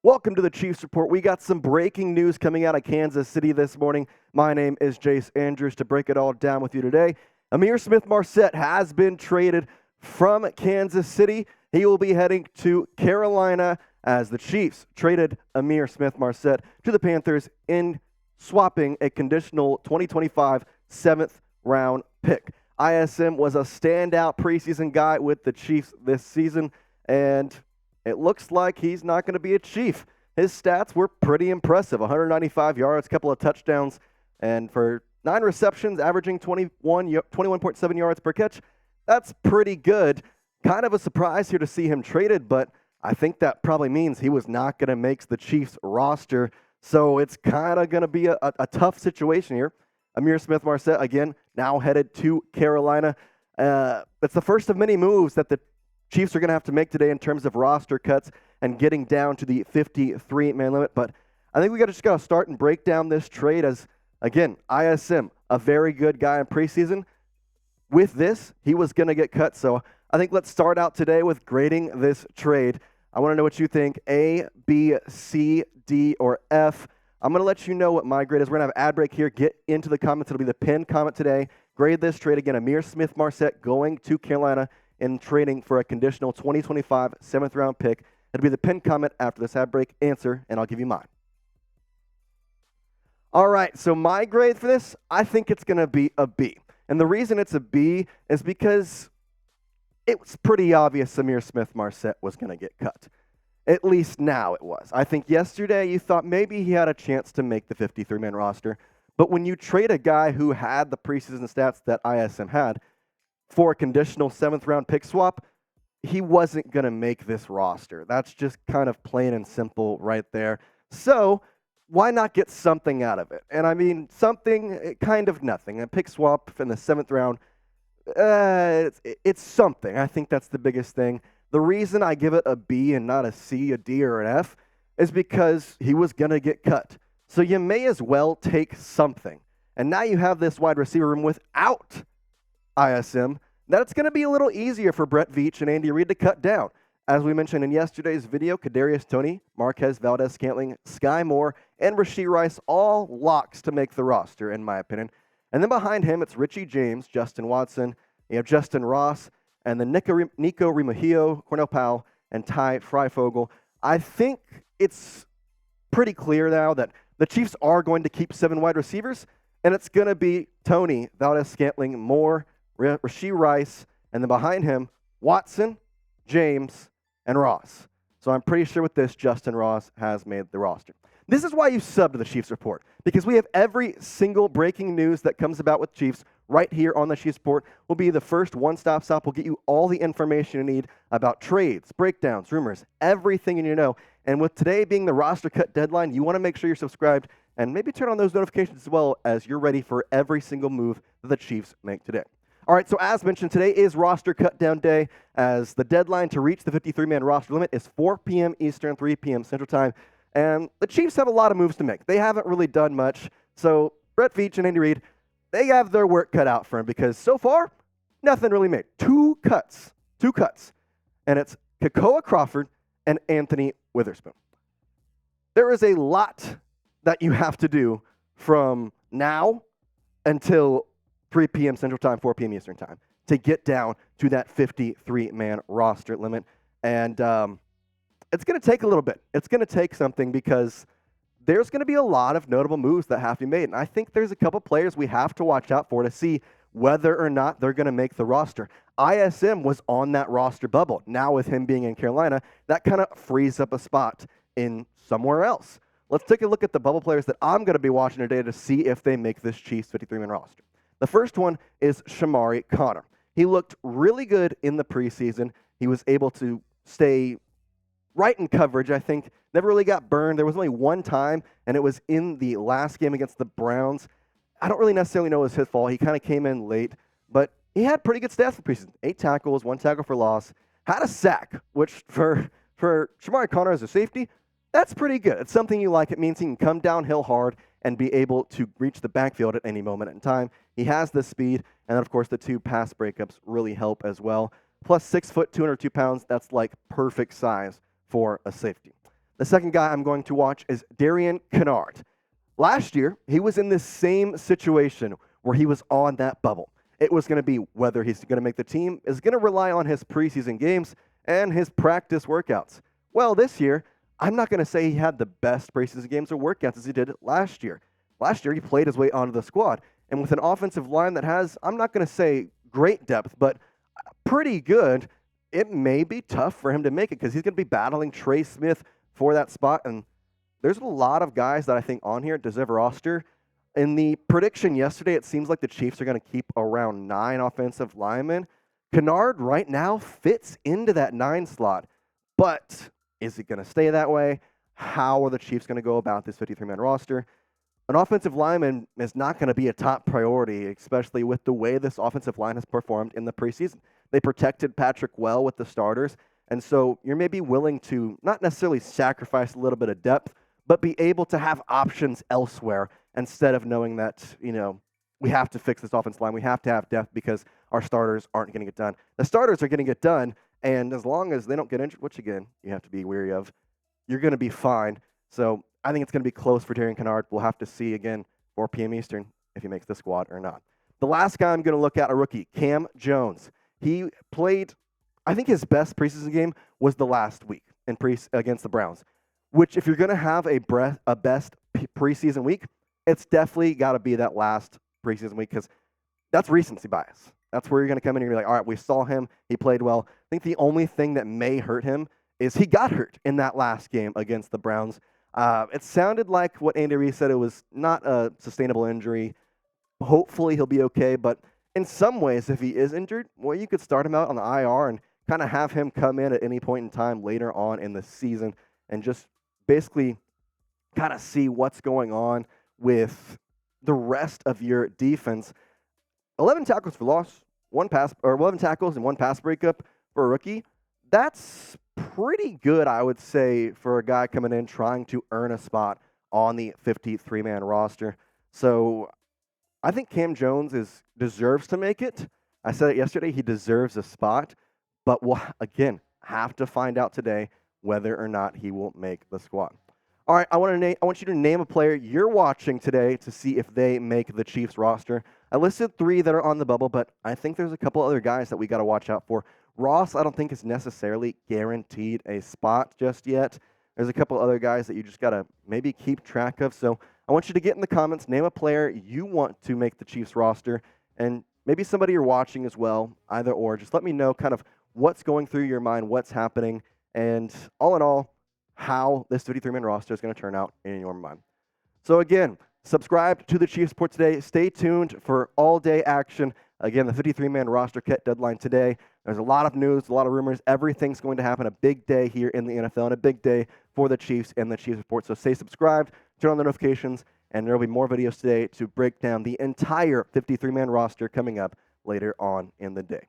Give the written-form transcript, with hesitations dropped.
Welcome to the Chiefs Report. We got some breaking news coming out of Kansas City this morning. My name is Jace Andrews. To break it all down with you today, Ihmir Smith-Marsette has been traded from Kansas City. He will be heading to Carolina as the Chiefs traded Ihmir Smith-Marsette to the Panthers in swapping a conditional 2025 7th-round pick. ISM was a standout preseason guy with the Chiefs this season, and it looks like he's not going to be a Chief. His stats were pretty impressive. 195 yards, couple of touchdowns, and for 9 receptions, averaging 21.7 yards per catch. That's pretty good. Kind of a surprise here to see him traded, but I think that probably means he was not going to make the Chiefs roster. So it's kind of going to be a tough situation here. Ihmir Smith-Marsette, again, now headed to Carolina. It's the first of many moves that the Chiefs are going to have to make today in terms of roster cuts and getting down to the 53-man limit. But I think we just got to start and break down this trade as, again, ISM, a very good guy in preseason. With this, he was going to get cut. So I think let's start out today with grading this trade. I want to know what you think, A, B, C, D, or F. I'm going to let you know what my grade is. We're going to have an ad break here. Get into the comments. It'll be the pinned comment today. Grade this trade again. Ihmir Smith-Marsette going to Carolina in trading for a conditional 2025 7th-round pick. It'll be the pinned comment after this ad break. Answer, and I'll give you mine. All right, so my grade for this, I think it's going to be a B. And the reason it's a B is because it was pretty obvious Ihmir Smith-Marsette was going to get cut. At least now it was. I think yesterday you thought maybe he had a chance to make the 53-man roster. But when you trade a guy who had the preseason stats that ISM had for a conditional 7th-round pick swap, he wasn't going to make this roster. That's just kind of plain and simple right there. So why not get something out of it? And I mean, something, kind of nothing. A pick swap in the 7th round, it's something. I think that's the biggest thing. The reason I give it a B and not a C, a D, or an F is because he was going to get cut. So you may as well take something. And now you have this wide receiver room without ISM. That's going to be a little easier for Brett Veach and Andy Reid to cut down. As we mentioned in yesterday's video, Kadarius Toney, Marquez, Valdes-Scantling, Skyy Moore, and Rashee Rice, all locks to make the roster, in my opinion. And then behind him, it's Richie James, Justin Watson, you have Justin Ross, and then Nico Remigio, Cornell Powell, and Ty Freifogel. I think it's pretty clear now that the Chiefs are going to keep 7 wide receivers, and it's going to be Toney, Valdes-Scantling, Moore, Rashee Rice, and then behind him, Watson, James, and Ross. So I'm pretty sure with this, Justin Ross has made the roster. This is why you sub to the Chiefs Report, because we have every single breaking news that comes about with Chiefs right here on the Chiefs Report. Will be the first one-stop shop. We'll get you all the information you need about trades, breakdowns, rumors, everything you need to know. And with today being the roster cut deadline, you want to make sure you're subscribed and maybe turn on those notifications as well as you're ready for every single move that the Chiefs make today. All right, so as mentioned, today is roster cut down day, as the deadline to reach the 53-man roster limit is 4 p.m. Eastern, 3 p.m. Central Time. And the Chiefs have a lot of moves to make. They haven't really done much. So Brett Veach and Andy Reid, they have their work cut out for them because so far, nothing really made. Two cuts. And it's Kekoa Crawford and Anthony Witherstone. There is a lot that you have to do from now until 3 p.m. Central Time, 4 p.m. Eastern Time to get down to that 53-man roster limit. And it's going to take a little bit. It's going to take something because there's going to be a lot of notable moves that have to be made. And I think there's a couple players we have to watch out for to see whether or not they're going to make the roster. ISM was on that roster bubble. Now with him being in Carolina, that kind of frees up a spot in somewhere else. Let's take a look at the bubble players that I'm going to be watching today to see if they make this Chiefs 53-man roster. The first one is Shamari Connor. He looked really good in the preseason. He was able to stay right in coverage, I think. Never really got burned. There was only one time, and it was in the last game against the Browns. I don't really necessarily know it was his fault. He kind of came in late, but he had pretty good stats for preseason. 8 tackles, 1 tackle for loss. Had a sack, which for Shamari Connor as a safety, that's pretty good. It's something you like. It means he can come downhill hard and be able to reach the backfield at any moment in time. He has the speed, and then, of course, the 2 pass breakups really help as well. Plus 6 foot, 202 pounds, that's like perfect size for a safety. The second guy I'm going to watch is Darian Kinnard. Last year, he was in this same situation where he was on that bubble. It was going to be whether he's going to make the team is going to rely on his preseason games and his practice workouts. Well, this year, I'm not going to say he had the best preseason games or workouts as he did last year. Last year, he played his way onto the squad. And with an offensive line that has, I'm not going to say great depth, but pretty good, it may be tough for him to make it because he's going to be battling Trey Smith for that spot. And there's a lot of guys that I think on here deserve a roster. In the prediction yesterday, it seems like the Chiefs are going to keep around 9 offensive linemen. Kinnard right now fits into that 9 slot, but is it going to stay that way? How are the Chiefs going to go about this 53-man roster? An offensive lineman is not going to be a top priority, especially with the way this offensive line has performed in the preseason. They protected Patrick well with the starters, and so you're maybe willing to not necessarily sacrifice a little bit of depth, but be able to have options elsewhere instead of knowing that, we have to fix this offensive line. We have to have depth because our starters aren't going to get done. The starters are going to get done, and as long as they don't get injured, which, again, you have to be wary of, you're going to be fine. So I think it's going to be close for Darian Kinnard. We'll have to see, again, 4 p.m. Eastern, if he makes the squad or not. The last guy I'm going to look at, a rookie, Cam Jones. He played, I think his best preseason game was the last week against the Browns, which if you're going to have a best preseason week, it's definitely got to be that last preseason week because that's recency bias. That's where you're going to come in and you're like, all right, we saw him. He played well. I think the only thing that may hurt him is he got hurt in that last game against the Browns. It sounded like what Andy Reid said. It was not a sustainable injury. Hopefully he'll be okay, but in some ways, if he is injured, well, you could start him out on the IR and kind of have him come in at any point in time later on in the season and just basically kind of see what's going on with the rest of your defense. 11 tackles for loss, 11 tackles and 1 pass breakup for a rookie. That's pretty good, I would say, for a guy coming in trying to earn a spot on the 53-man roster. So I think Cam Jones deserves to make it. I said it yesterday, he deserves a spot, but we'll, again, have to find out today whether or not he will make the squad. All right, I want you to name a player you're watching today to see if they make the Chiefs roster. I listed 3 that are on the bubble, but I think there's a couple other guys that we got to watch out for. Ross, I don't think is necessarily guaranteed a spot just yet. There's a couple other guys that you just got to maybe keep track of. So I want you to get in the comments, name a player you want to make the Chiefs roster, and maybe somebody you're watching as well, either or. Just let me know kind of what's going through your mind, what's happening, and all in all, how this 53-man roster is going to turn out in your mind. So again, subscribe to the Chiefs Report today. Stay tuned for all-day action. Again, the 53-man roster cut deadline today. There's a lot of news, a lot of rumors. Everything's going to happen. A big day here in the NFL and a big day for the Chiefs and the Chiefs Report. So stay subscribed, turn on the notifications, and there will be more videos today to break down the entire 53-man roster coming up later on in the day.